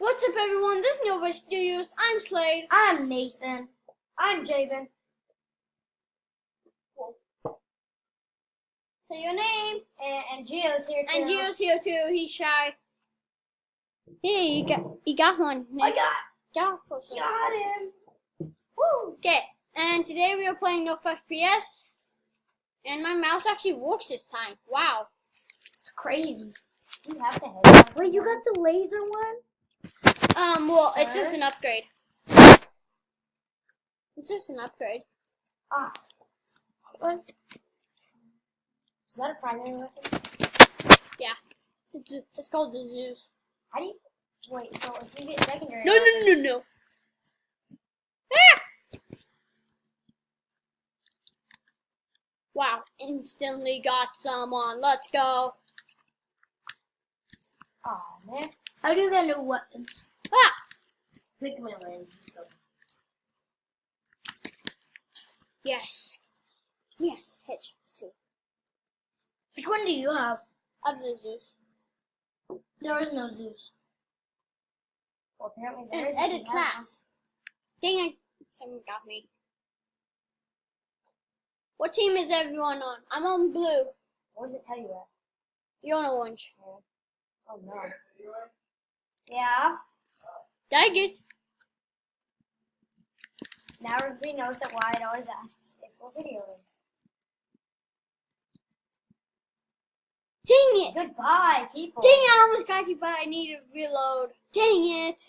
What's up, everyone? This is Nova Studios. I'm Slade. I'm Nathan. I'm Jabin. Say your name. And Gio's here too. And Gio's here too. He's shy. Hey, you got one. I got him. Woo! Okay, and today we are playing No FPS. And my mouse actually works this time. Wow. It's crazy. You have the head. Wait, you got the laser one? Well, Sir? it's just an upgrade. It's just an upgrade. Ah. What? Is that a primary weapon? Yeah. It's called the Zeus. How do you... Wait, so if you get secondary No. Ah! Wow, instantly got someone. Let's go. Aw, man. How do you get new weapons? Ah! Pick my lens. Yes. Yes, hitch too. Which one do you have? Of the Zeus. There is no Zeus. Well, apparently there And is. edit class. Dang it. Someone got me. What team is everyone on? I'm on blue. What does it tell you at? You're on orange. Oh, no. Yeah. Dang it. Now everybody knows that why it always asks if we're videoing. Dang it. Goodbye, people. Dang it, I almost got you, but I need to reload. Dang it.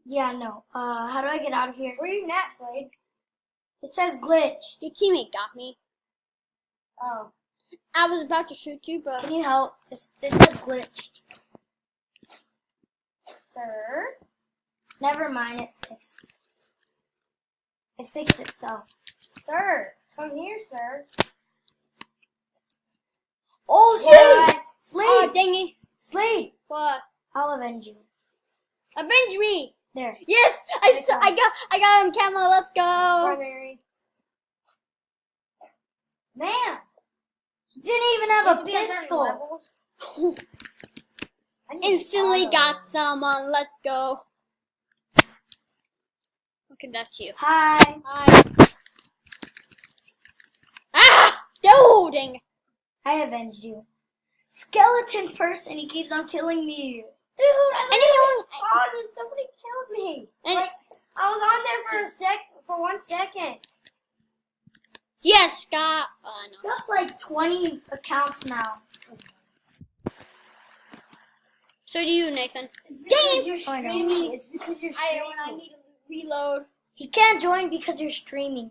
Yeah, no. How do I get out of here? Where are you at, Slade? It says glitch. Your teammate got me. Oh. I was about to shoot you, but... Can you help? This says glitched. Sir? Never mind, it fixed. It fixed itself. Sir. Come here, sir. Oh, Slade! What? Slade! Oh, dang it. Slade! What? I'll avenge you. Avenge me. There. Yes, I got him, Camo. Let's go. Primary. Man! He didn't even have a pistol. Instantly got someone. Let's go. Okay, that's you. Hi. Hi. Ah! Oh, dang. I avenged you. Skeleton person, he keeps on killing me. Dude, I literally spawned and somebody killed me. And Like, I was on there for 1 second. yes, got. No. You have like 20 accounts now. So do you, Nathan. Because you're I know. streaming. It's because you're streaming. When I need to reload. He can't join because you're streaming.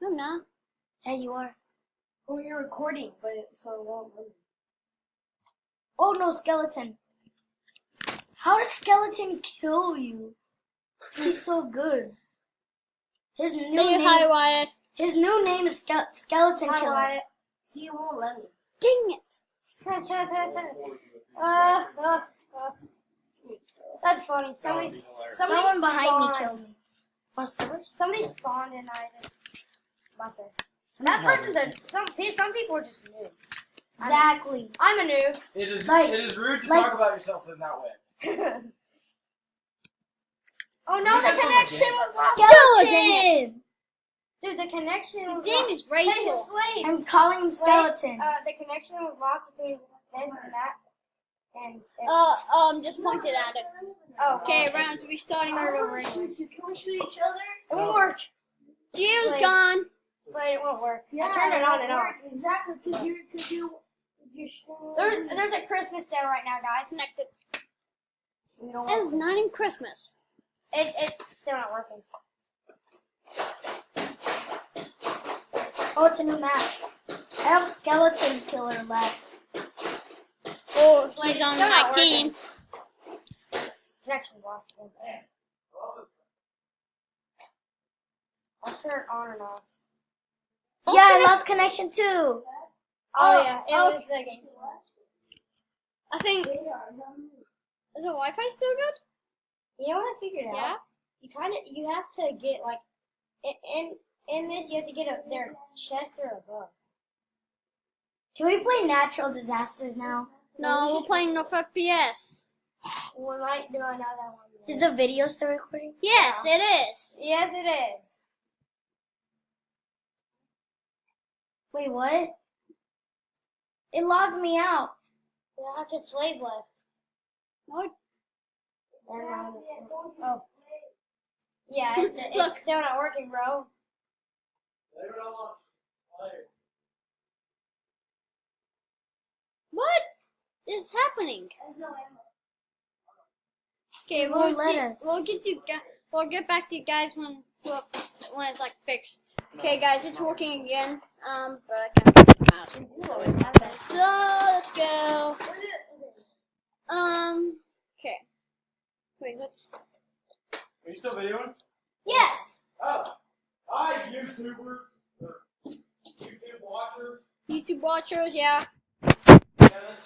No, I'm not. Yeah, you are. Well, you're recording, but so it won't move. Oh no, skeleton. How does skeleton kill you? He's so good. His new Say name. hi, Wyatt. His new name is Skeleton Hi, Killer. Wyatt. See, you won't let me. Dang it. That's funny. Someone behind me spawned. killed me. Somebody spawned and I just busted. That person's some people are just noobs. Exactly. I'm a noob. It is rude to like- talk about yourself in that way. Oh no, the That's not connection a game. was lost. Skeleton! Dude, the connection was His name lost. is Rachel. Slade. I'm calling him Skeleton. The connection was lost between this and that. And Just pointed at it. oh, Okay, round's restarting. Start over anyway. Can we shoot each other? It won't work. Gio's Wait. gone. Slade, it won't work. I turned it on and off. Exactly, because you There's a Christmas sale right now, guys. Connected. We don't It is want not in Christmas. it's still not working. Oh, it's a new map. I have Skeleton Killer left. Oh, Like, he's on still my not team. Connection lost again. I'll turn it on and off. Yeah, I lost connection too. Oh yeah, it oh. was the game. I think. Is the Wi-Fi still good? You know what I figured out? Yeah. You have to get like in this you have to get their chest or above. Can we play natural disasters now? No, we're playing no FPS. We might do another one. Is the video still recording? Yes, it is. Yes, it is. Wait, what? It logged me out. Yeah, I could slave left. No, Oh. Yeah, it's Look. still not working, bro. Leave it alone. Later. what is happening? Okay, Won't we'll let see. us. We'll get back to you guys when it's like fixed. Okay, guys, it's working again. But I can't get the mouse. So let's go. Okay. Wait, let's. Are you still videoing? Yes. Oh. Hi, YouTubers. Or YouTube watchers. YouTube watchers, yeah. Dennis.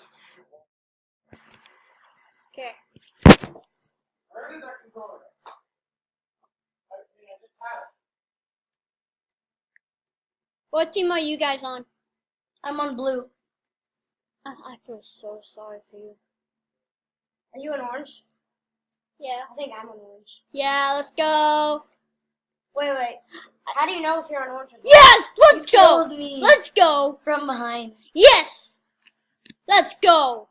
Okay. Where did that controller go? I just had it. What team are you guys on? I'm on blue. I feel so sorry for you. Are you an orange? Yeah. I think I'm an orange. Yeah, let's go. Wait. How do you know if you're an orange? Yes, let's You go. killed me. Let's go. From behind. Yes. Let's go.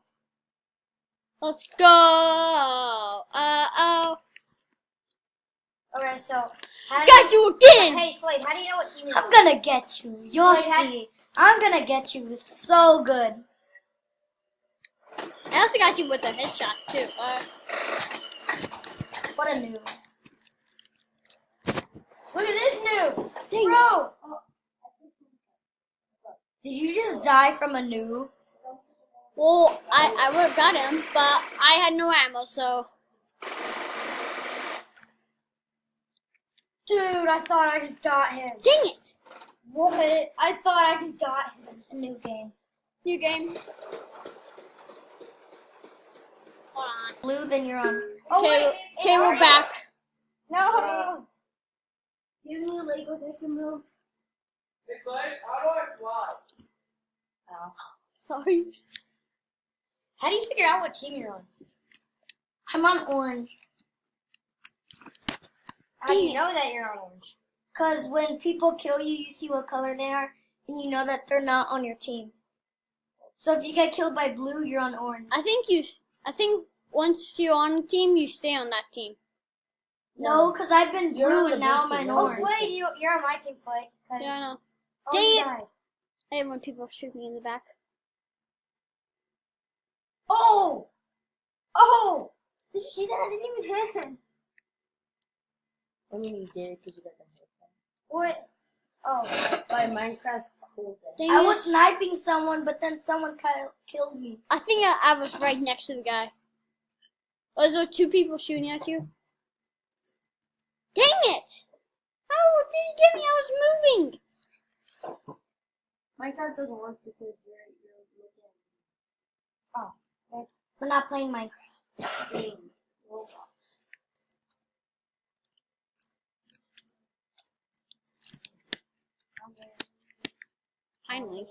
Let's go. Oh. Okay, so how do Got you again. Hey, Slade, how do you know what team you're I'm on? gonna get you. You'll Wait, how- see. I'm gonna get you so good. I also got you with a headshot too. What a noob. Look at this noob, Dang. bro. Did you just die from a noob? Well, I would have got him, but I had no ammo, so. Dude, I thought I just got him. Dang it. What? I thought I just got him. It's a new game. New game. Hold on. Blue, then you're on. Oh, Okay, wait. okay, we're back. No. Give me a Lego that can move. Hey, Slade, how do I fly? Sorry. How do you figure out what team you're on? I'm on orange. How do you Dang know that you're on orange? Because when people kill you, you see what color they are, and you know that they're not on your team. So if you get killed by blue, you're on orange. I think once you're on a team, you stay on that team. No, because I've been You're blue on and the now blue I'm team, on Oh, right? orange. Slade, you're on my team, Slade. Yeah, I know. Oh, Dang you it. died. I hate when people shoot me in the back. Oh! Oh! Did you see that? I didn't even hit him. I mean, you did because you got the headset. What? Oh. By Minecraft's cool. Dang I it. was sniping someone, but then someone killed me. I think I was right next to the guy. Was there two people shooting at you? Dang it! How did he get me? I was moving. Minecraft doesn't work because you're looking We're not playing Minecraft. at the game. Finally.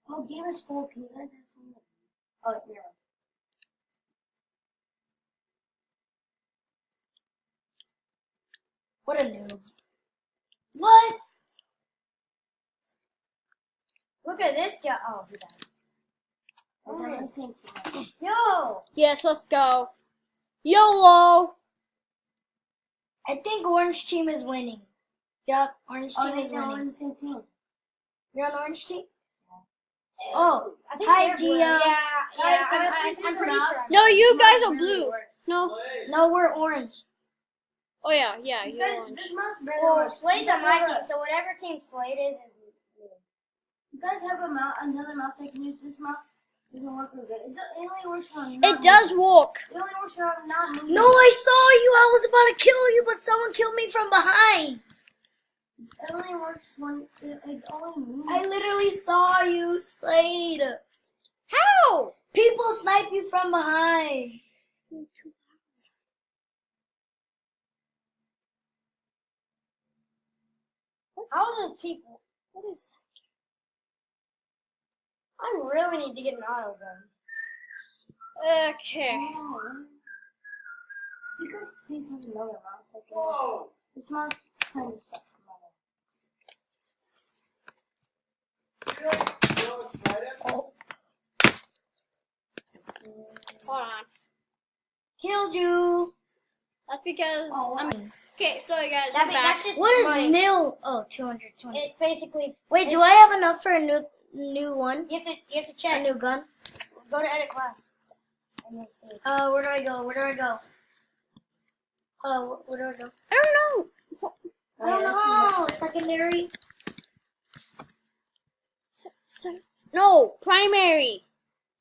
Oh, game is full. Can you guys have some? Oh, yeah. What a noob. What? Look at this guy. Oh, he died. Was I insane too much? Yo! Yes, let's go. YOLO! I think orange team is winning. Yep, orange team is they're all winning. on the same team. You're on orange team? Oh, I think hi they're blue. Gia. Yeah, I'm pretty sure. No, you guys are blue. No. Slade. No, we're orange. Oh yeah, you're orange. This mouse better Well, work. Slade's You on guys my have team, a- so whatever team Slade is blue. You guys have another mouse I can use. This mouse doesn't work real good. It only works on. It does walk. It only works on not moving. No, I saw you. I was about to kill you, but someone killed me from behind. It only works when it only moves. I literally saw you, Slade. How? People snipe you from behind. How are those people? What is that? I really need to get an auto gun. Okay. You guys please have another mouse. I can Whoa! This mouse kind of stuff. You like throw it right at me? Hold on. Killed you. That's because Oh, I'm. Okay, so guys, That I'm mean, back. that's just What is money. nil? Oh, 220. It's basically. Wait, do I have enough for a new one? You have to A check. new gun? Go to edit class. And you'll see. Where do I go? Where do I go? Where do I go? I don't know. I don't know. Secondary. No, primary.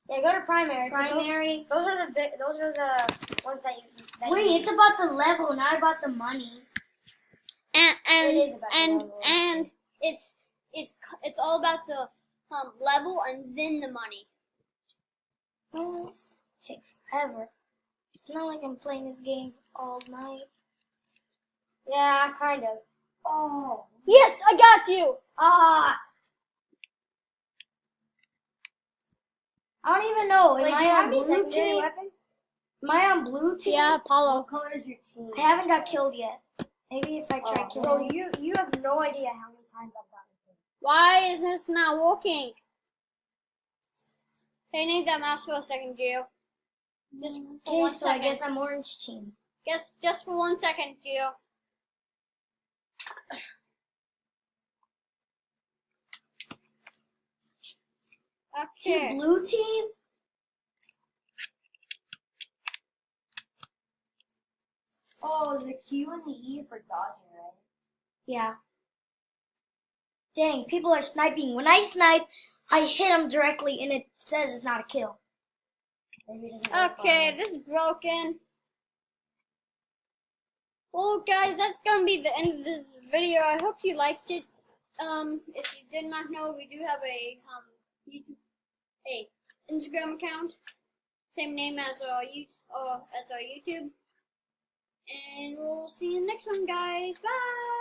Yeah, go to primary. 'cause Primary. Those are the ones that you. Wait, it's about the level, not about the money. And It is about the level. and it's all about the level and then the money. Oh, it's take forever. It's not like I'm playing this game all night. Yeah, kind of. Oh. Yes, I got you. Ah. I don't even know. Am Like, do I you have on any blue secondary team? weapons? Am I on blue team? Yeah, Apollo. What color is your team? I haven't got killed yet. Maybe if I try killing Bro, him. you have no idea how many times I've gotten killed. Why is this not working? Hey, need that mouse for a second, Gio. Just for Okay, 1 so I second. guess I'm orange team. Just for 1 second, Gio. See Okay. blue team? Oh, the Q and the E for dodging, right? Yeah. Dang, people are sniping. When I snipe, I hit them directly and it says it's not a kill. Maybe it doesn't work Okay, on me. this is broken. Well, guys, that's gonna be the end of this video. I hope you liked it. If you did not know, we do have a Instagram account, same name as our YouTube, and we'll see you in the next one, guys. Bye.